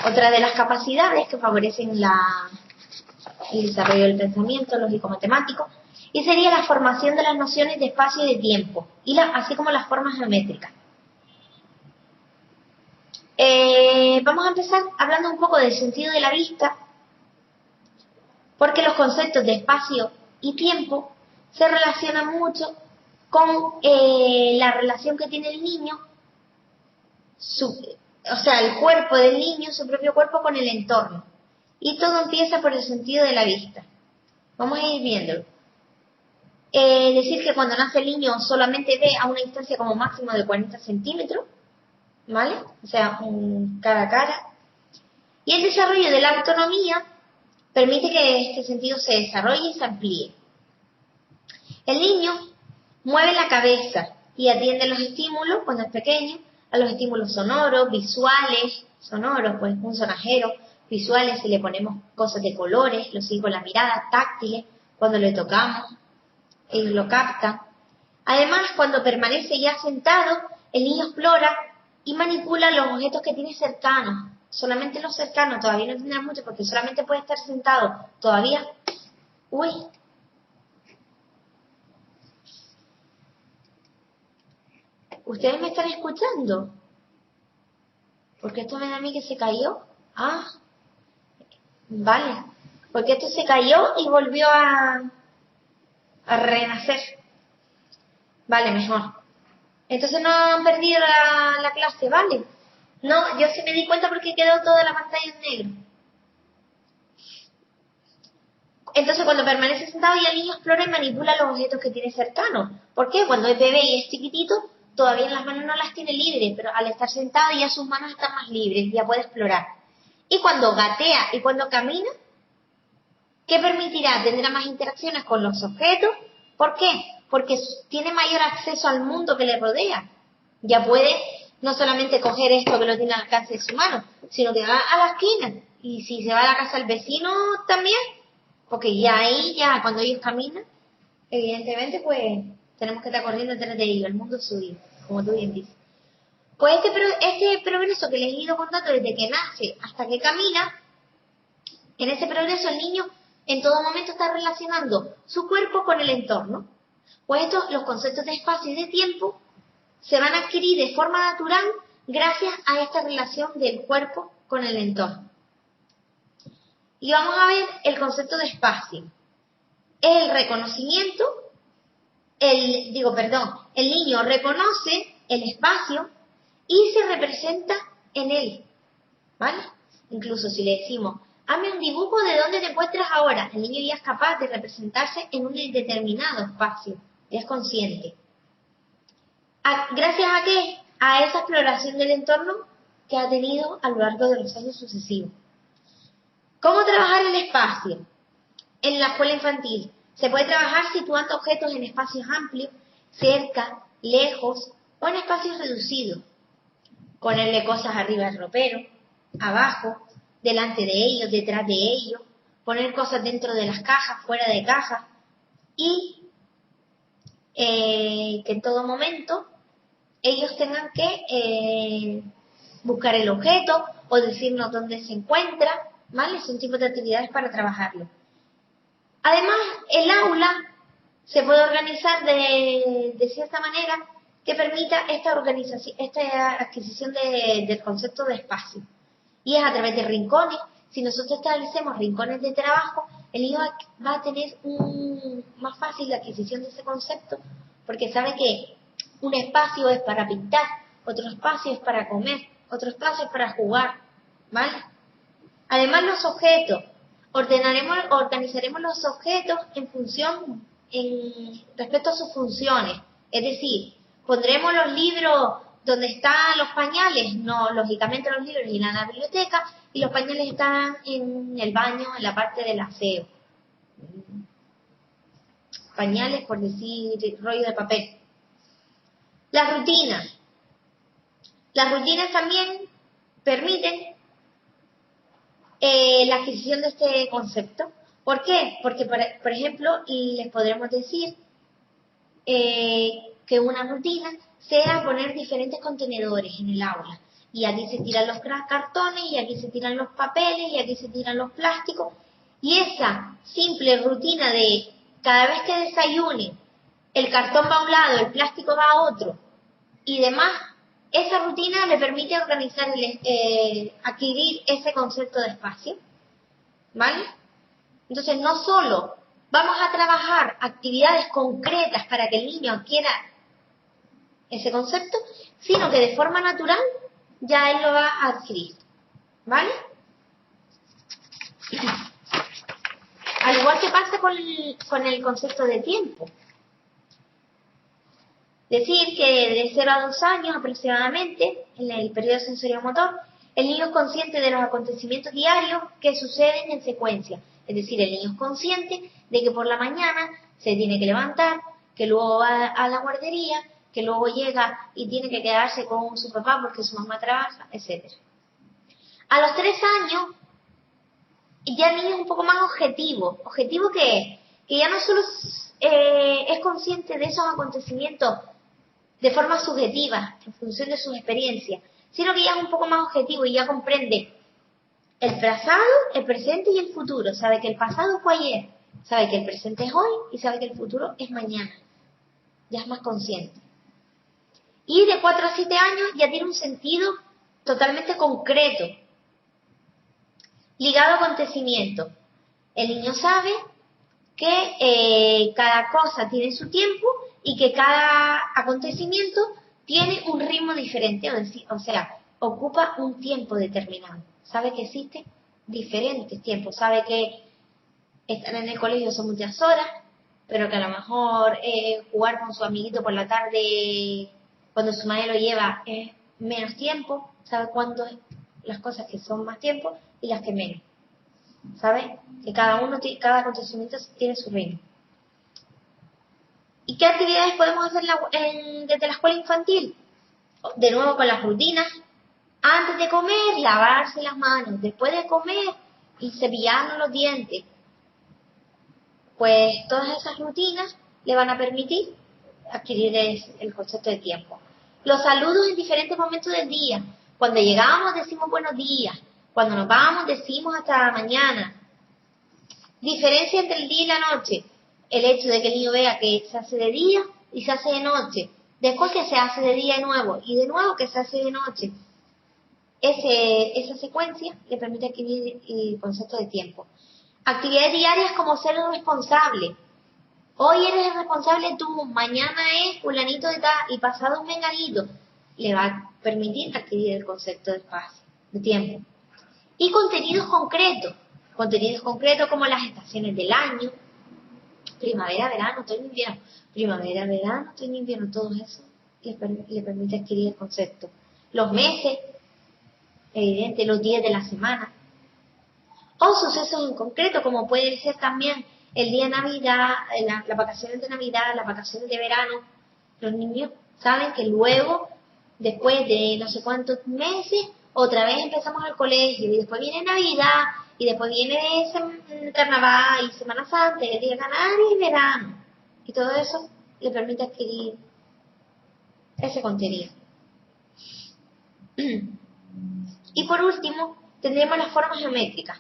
otra de las capacidades que favorecen el desarrollo del pensamiento lógico-matemático, y sería la formación de las nociones de espacio y de tiempo, así como las formas geométricas. Vamos a empezar hablando un poco del sentido de la vista, porque los conceptos de espacio y tiempo se relacionan mucho con la relación que tiene el niño, el cuerpo del niño, su propio cuerpo con el entorno. Y todo empieza por el sentido de la vista. Vamos a ir viéndolo. Decir que cuando nace el niño solamente ve a una distancia como máximo de 40 centímetros, ¿vale? O sea, cara a cara. Y el desarrollo de la autonomía permite que este sentido se desarrolle y se amplíe. El niño mueve la cabeza y atiende los estímulos cuando es pequeño, a los estímulos sonoros, visuales, pues un sonajero, visuales si le ponemos cosas de colores, lo sigue con la mirada, táctiles, cuando le tocamos, ellos lo captan. Además, cuando permanece ya sentado, el niño explora y manipula los objetos que tiene cercanos. Solamente los cercanos, todavía no tendrá mucho porque solamente puede estar sentado todavía. Uy. ¿Ustedes me están escuchando? Porque esto me da a mí que se cayó. Ah, vale. Porque esto se cayó y volvió a renacer. Vale, mejor. Entonces no han perdido la clase, ¿vale? No, yo sí me di cuenta porque quedó toda la pantalla en negro. Entonces cuando permanece sentado y el niño explora y manipula los objetos que tiene cercanos. ¿Por qué? Cuando es bebé y es chiquitito, todavía las manos no las tiene libres, pero al estar sentado ya sus manos están más libres, ya puede explorar. Y cuando gatea y cuando camina, ¿qué permitirá? Tendrá más interacciones con los objetos. ¿Por qué? Porque tiene mayor acceso al mundo que le rodea. Ya puede no solamente coger esto que lo tiene al alcance de su mano, sino que va a la esquina. Y si se va a la casa del vecino también, porque ya ahí, ya cuando ellos caminan, evidentemente pues tenemos que estar corriendo detrás de ellos, el mundo es suyo, como tú bien dices. Pues este progreso que les he ido contando desde que nace hasta que camina, en ese progreso el niño en todo momento está relacionando su cuerpo con el entorno. Pues los conceptos de espacio y de tiempo se van a adquirir de forma natural gracias a esta relación del cuerpo con el entorno. Y vamos a ver el concepto de espacio. El reconocimiento, el niño reconoce el espacio y se representa en él, ¿vale? Incluso si le decimos, hazme un dibujo de dónde te encuentras ahora, el niño ya es capaz de representarse en un determinado espacio, ya es consciente. ¿Gracias a qué? A esa exploración del entorno que ha tenido a lo largo de los años sucesivos. ¿Cómo trabajar el espacio? En la escuela infantil se puede trabajar situando objetos en espacios amplios, cerca, lejos o en espacios reducidos. Ponerle cosas arriba del ropero, abajo, delante de ellos, detrás de ellos, poner cosas dentro de las cajas, fuera de cajas y que en todo momento ellos tengan que buscar el objeto o decirnos dónde se encuentra, ¿vale? Son tipos de actividades para trabajarlo. Además, el aula se puede organizar de cierta manera que permita esta adquisición del concepto de espacio. Y es a través de rincones. Si nosotros establecemos rincones de trabajo, el niño va a tener más fácil la adquisición de ese concepto, porque sabe que un espacio es para pintar, otro espacio es para comer, otro espacio es para jugar, ¿vale? Además, los objetos. Organizaremos los objetos respecto a sus funciones. Es decir, pondremos los libros donde están los pañales, no, lógicamente los libros irán a la biblioteca y los pañales están en el baño, en la parte del aseo. Pañales, por decir, rollo de papel. Las rutinas. Las rutinas también permiten la adquisición de este concepto. ¿Por qué? Porque, por ejemplo, les podremos decir que una rutina sea poner diferentes contenedores en el aula. Y aquí se tiran los cartones, y aquí se tiran los papeles, y aquí se tiran los plásticos. Y esa simple rutina de cada vez que desayune, el cartón va a un lado, el plástico va a otro, y demás, esa rutina le permite organizar, adquirir ese concepto de espacio. ¿Vale? Entonces, no solo vamos a trabajar actividades concretas para que el niño adquiera ese concepto, sino que de forma natural ya él lo va a adquirir. ¿Vale? Al igual que pasa con el concepto de tiempo. Decir que de 0 a 2 años aproximadamente, en el periodo sensoriomotor, el niño es consciente de los acontecimientos diarios que suceden en secuencia. Es decir, el niño es consciente de que por la mañana se tiene que levantar, que luego va a la guardería, que luego llega y tiene que quedarse con su papá porque su mamá trabaja, etc. A los 3 años, ya el niño es un poco más objetivo. ¿Objetivo qué es? Que ya no solo es consciente de esos acontecimientos de forma subjetiva, en función de sus experiencias, sino que ya es un poco más objetivo y ya comprende el pasado, el presente y el futuro. Sabe que el pasado fue ayer, sabe que el presente es hoy y sabe que el futuro es mañana. Ya es más consciente. Y de 4 a 7 años ya tiene un sentido totalmente concreto, ligado a acontecimientos. El niño sabe que cada cosa tiene su tiempo y que cada acontecimiento tiene un ritmo diferente, o sea, ocupa un tiempo determinado. Sabe que existen diferentes tiempos, sabe que estar en el colegio son muchas horas, pero que a lo mejor jugar con su amiguito por la tarde, cuando su madre lo lleva, es menos tiempo, sabe cuándo las cosas que son más tiempo y las que menos. ¿Sabe? Que cada acontecimiento tiene su ritmo. ¿Y qué actividades podemos hacer desde la escuela infantil? De nuevo con las rutinas. Antes de comer, lavarse las manos. Después de comer, y cepillarnos los dientes. Pues todas esas rutinas le van a permitir adquirir el concepto de tiempo. Los saludos en diferentes momentos del día. Cuando llegamos decimos buenos días. Cuando nos vamos decimos hasta mañana. Diferencia entre el día y la noche. El hecho de que el niño vea que se hace de día y se hace de noche. Después que se hace de día de nuevo y de nuevo que se hace de noche. Esa secuencia le permite adquirir el concepto de tiempo. Actividades diarias como ser responsable. Hoy eres el responsable tú, mañana es fulanito de tal y pasado un menganito. Le va a permitir adquirir el concepto de espacio, de tiempo. Y contenidos concretos como las estaciones del año, primavera, verano, otoño, invierno, primavera, verano, otoño, invierno, todo eso le permite adquirir el concepto. Los meses, evidente, los días de la semana, o sucesos en concreto, como puede ser también el día de Navidad, las vacaciones de Navidad, las vacaciones de verano. Los niños saben que luego, después de no sé cuántos meses, otra vez empezamos al colegio, y después viene Navidad, y después viene Carnaval, y Semana Santa, y el día canario y verano. Y todo eso le permite adquirir ese contenido. Y por último, tendremos las formas geométricas.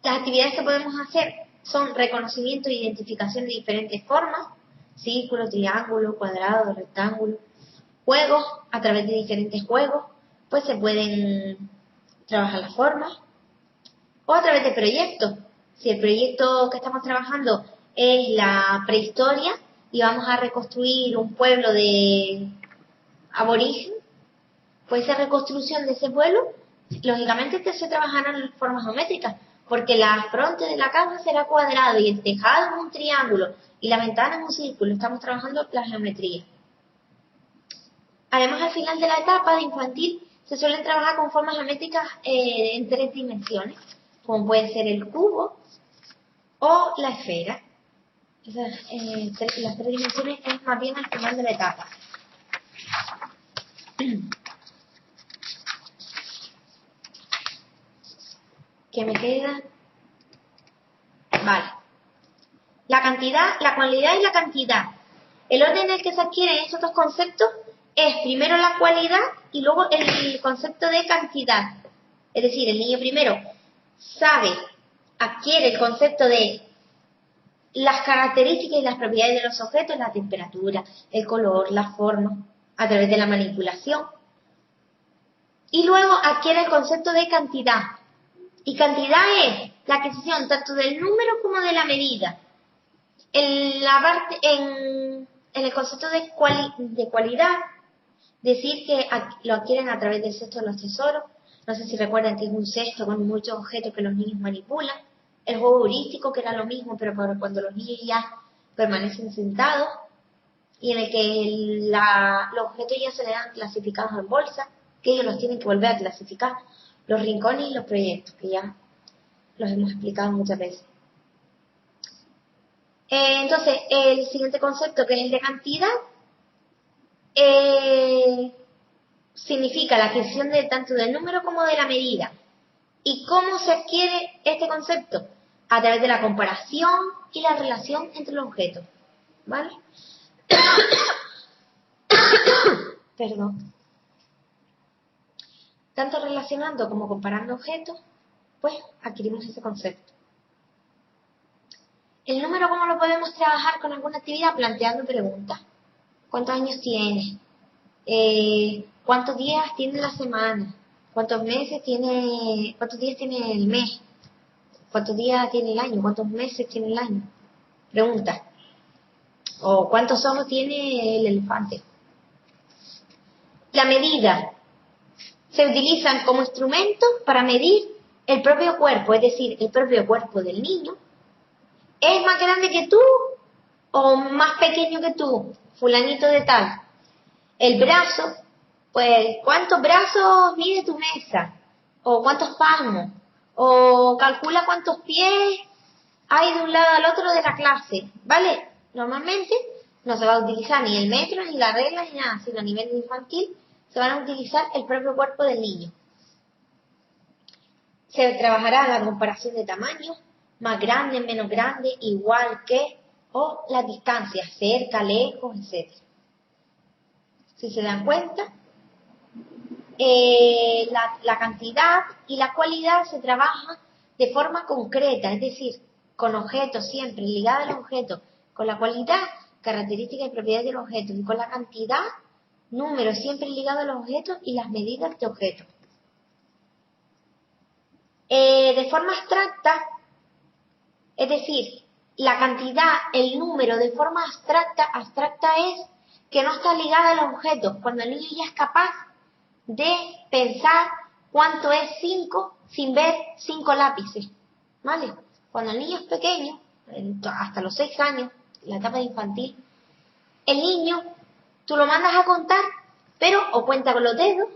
Las actividades que podemos hacer son reconocimiento e identificación de diferentes formas, círculo, triángulo, cuadrado, rectángulo, juegos, a través de diferentes juegos, pues se pueden trabajar las formas, o a través de proyectos. Si el proyecto que estamos trabajando es la prehistoria y vamos a reconstruir un pueblo de aborigen, pues esa reconstrucción de ese pueblo, lógicamente se trabajarán en formas geométricas, porque la fronte de la casa será cuadrado y el tejado es un triángulo y la ventana es un círculo. Estamos trabajando la geometría. Además, al final de la etapa de infantil se suelen trabajar con formas geométricas en 3 dimensiones, como puede ser el cubo o la esfera. Las 3 dimensiones es más bien al final de la etapa. ¿Qué me queda? Vale. La cantidad, la cualidad y la cantidad. El orden en el que se adquieren estos dos conceptos es primero la cualidad y luego el concepto de cantidad. Es decir, el niño primero adquiere el concepto de las características y las propiedades de los objetos, la temperatura, el color, la forma, a través de la manipulación. Y luego adquiere el concepto de cantidad. Y cantidad es la adquisición tanto del número como de la medida. En el concepto de cualidad, decir que lo adquieren a través del cesto de los tesoros. No sé si recuerdan que es un cesto con muchos objetos que los niños manipulan. El juego heurístico, que era lo mismo, pero cuando los niños ya permanecen sentados y en el que los objetos ya se le dan clasificados en bolsa, que ellos los tienen que volver a clasificar. Los rincones y los proyectos, que ya los hemos explicado muchas veces. Entonces, el siguiente concepto, que es el de cantidad, significa la adquisición tanto del número como de la medida. ¿Y cómo se adquiere este concepto? A través de la comparación y la relación entre los objetos. ¿Vale? Perdón. Tanto relacionando como comparando objetos, pues adquirimos ese concepto. El número, ¿cómo lo podemos trabajar con alguna actividad? Planteando preguntas. ¿Cuántos años tiene? ¿Cuántos días tiene la semana? ¿Cuántos días tiene el mes? ¿Cuántos días tiene el año? ¿Cuántos meses tiene el año? Pregunta. ¿O cuántos ojos tiene el elefante? La medida. Se utilizan como instrumentos para medir el propio cuerpo, es decir, el propio cuerpo del niño. ¿Es más grande que tú o más pequeño que tú? Fulanito de tal. El brazo, pues, ¿cuántos brazos mide tu mesa? ¿O cuántos palmos? ¿O calcula cuántos pies hay de un lado al otro de la clase? ¿Vale? Normalmente no se va a utilizar ni el metro, ni la regla, ni nada, sino a nivel infantil se van a utilizar el propio cuerpo del niño. Se trabajará la comparación de tamaños, más grande, menos grande, igual que, o las distancias, cerca, lejos, etc. Si se dan cuenta, la cantidad y la cualidad se trabaja de forma concreta, es decir, con objetos siempre, ligados al objeto, con la cualidad, características y propiedades del objeto, y con la cantidad, números siempre ligados a los objetos y las medidas de objetos. De forma abstracta, es decir, la cantidad, el número de forma abstracta es que no está ligada a los objetos. Cuando el niño ya es capaz de pensar cuánto es 5 sin ver 5 lápices, ¿vale? Cuando el niño es pequeño, hasta los 6 años, la etapa infantil, el niño, tú lo mandas a contar, pero o cuenta con los dedos.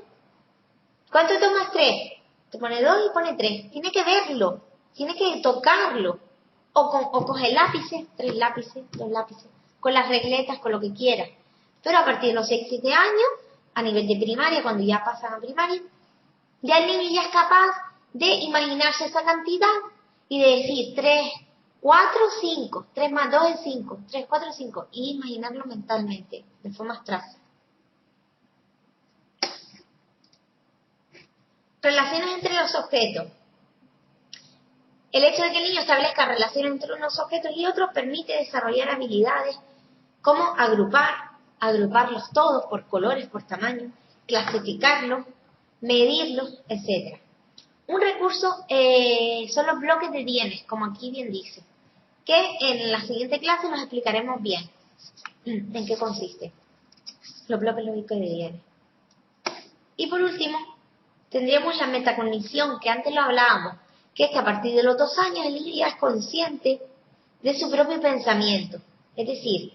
¿Cuánto tomas? 3. Te pone 2 y pone 3. Tiene que verlo, tiene que tocarlo. O coge lápices, 3 lápices, 2 lápices, con las regletas, con lo que quiera. Pero a partir de los 6-7 años, a nivel de primaria, cuando ya pasan a primaria, ya el niño ya es capaz de imaginarse esa cantidad y de decir 3, 4, 5, 3 más 2 es 5, 3, 4, 5, y imaginarlo mentalmente, de forma abstracta. Relaciones entre los objetos. El hecho de que el niño establezca relaciones entre unos objetos y otros permite desarrollar habilidades como agruparlos todos por colores, por tamaño, clasificarlos, medirlos, etc. Un recurso son los bloques de bienes, como aquí bien dice, que en la siguiente clase nos explicaremos bien en qué consiste los bloques lógicos de bienes. Y por último, tendríamos la metacognición, que antes lo hablábamos, que es que a partir de los 2 años el niño ya es consciente de su propio pensamiento. Es decir,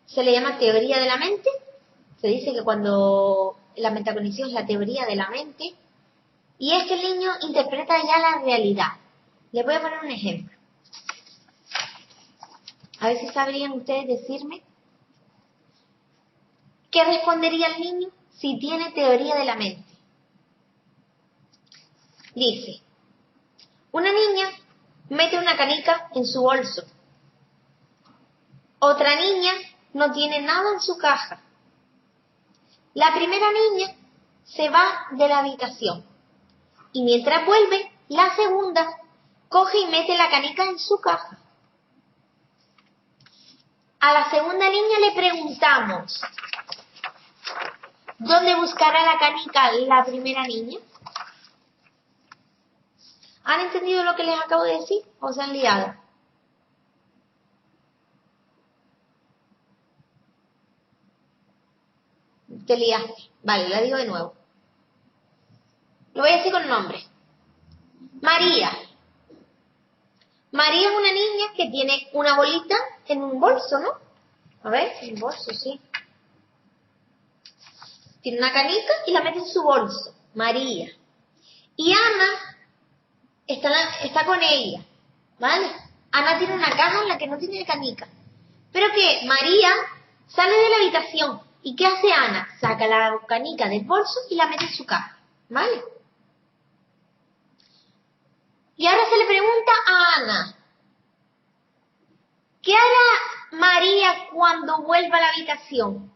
se le llama teoría de la mente. Se dice que cuando la metacognición es la teoría de la mente, y es que el niño interpreta ya la realidad. Les voy a poner un ejemplo. A ver si sabrían ustedes decirme qué respondería el niño si tiene teoría de la mente. Dice, una niña mete una canica en su bolso. Otra niña no tiene nada en su caja. La primera niña se va de la habitación y mientras vuelve, la segunda coge y mete la canica en su caja. A la segunda niña le preguntamos, ¿dónde buscará la canica la primera niña? ¿Han entendido lo que les acabo de decir o se han liado? Te liaste. Vale, la digo de nuevo. Lo voy a decir con nombre. María. María es una niña que tiene una bolita en un bolso, ¿no? A ver, en un bolso, sí. Tiene una canica y la mete en su bolso. María. Y Ana está con ella, ¿vale? Ana tiene una caja en la que no tiene canica. Pero que María sale de la habitación. ¿Y qué hace Ana? Saca la canica del bolso y la mete en su caja, ¿vale? Y ahora se le pregunta a Ana, ¿qué hará María cuando vuelva a la habitación?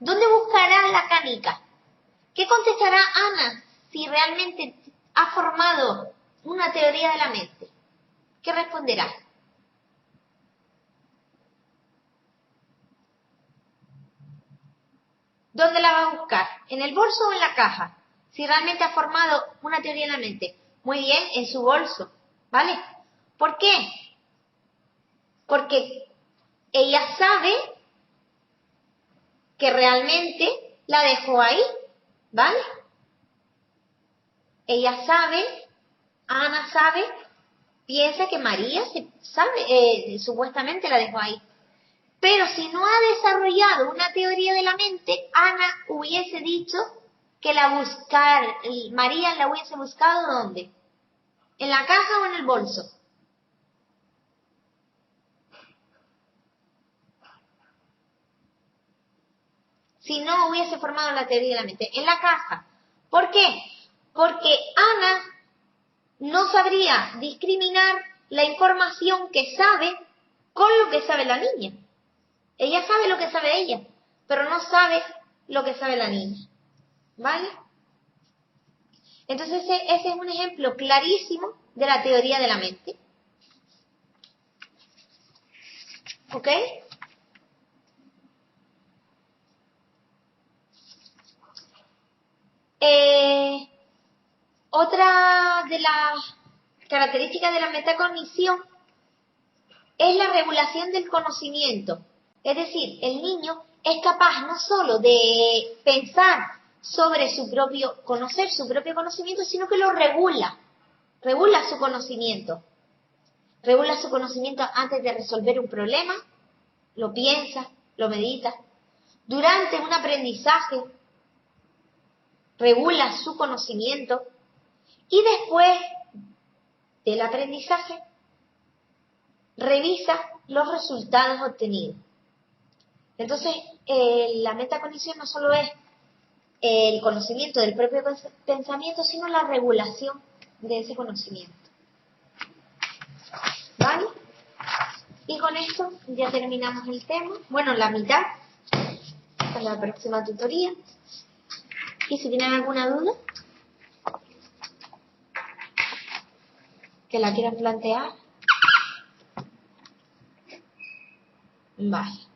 ¿Dónde buscará la canica? ¿Qué contestará Ana si realmente ha formado una teoría de la mente? ¿Qué responderá? ¿Dónde la va a buscar? ¿En el bolso o en la caja? Si realmente ha formado una teoría de la mente. Muy bien, en su bolso, ¿vale? ¿Por qué? Porque ella sabe que realmente la dejó ahí, ¿vale? Ella sabe, Ana sabe, piensa que María supuestamente la dejó ahí. Pero si no ha desarrollado una teoría de la mente, Ana hubiese dicho que María la hubiese buscado ¿dónde? ¿En la caja o en el bolso? Si no hubiese formado la teoría de la mente, en la caja. ¿Por qué? Porque Ana no sabría discriminar la información que sabe con lo que sabe la niña. Ella sabe lo que sabe ella, pero no sabe lo que sabe la niña. ¿Vale? Entonces ese es un ejemplo clarísimo de la teoría de la mente. ¿Ok? Otra de las características de la metacognición es la regulación del conocimiento. Es decir, el niño es capaz no solo de pensar sobre conocer su propio conocimiento, sino que lo regula su conocimiento. Regula su conocimiento antes de resolver un problema, lo piensa, lo medita. Durante un aprendizaje, regula su conocimiento y después del aprendizaje, revisa los resultados obtenidos. Entonces, la metacognición no solo es el conocimiento del propio pensamiento, sino la regulación de ese conocimiento. ¿Vale? Y con esto ya terminamos el tema. Bueno, la mitad. Hasta la próxima tutoría. Y si tienen alguna duda que la quieran plantear. Vale.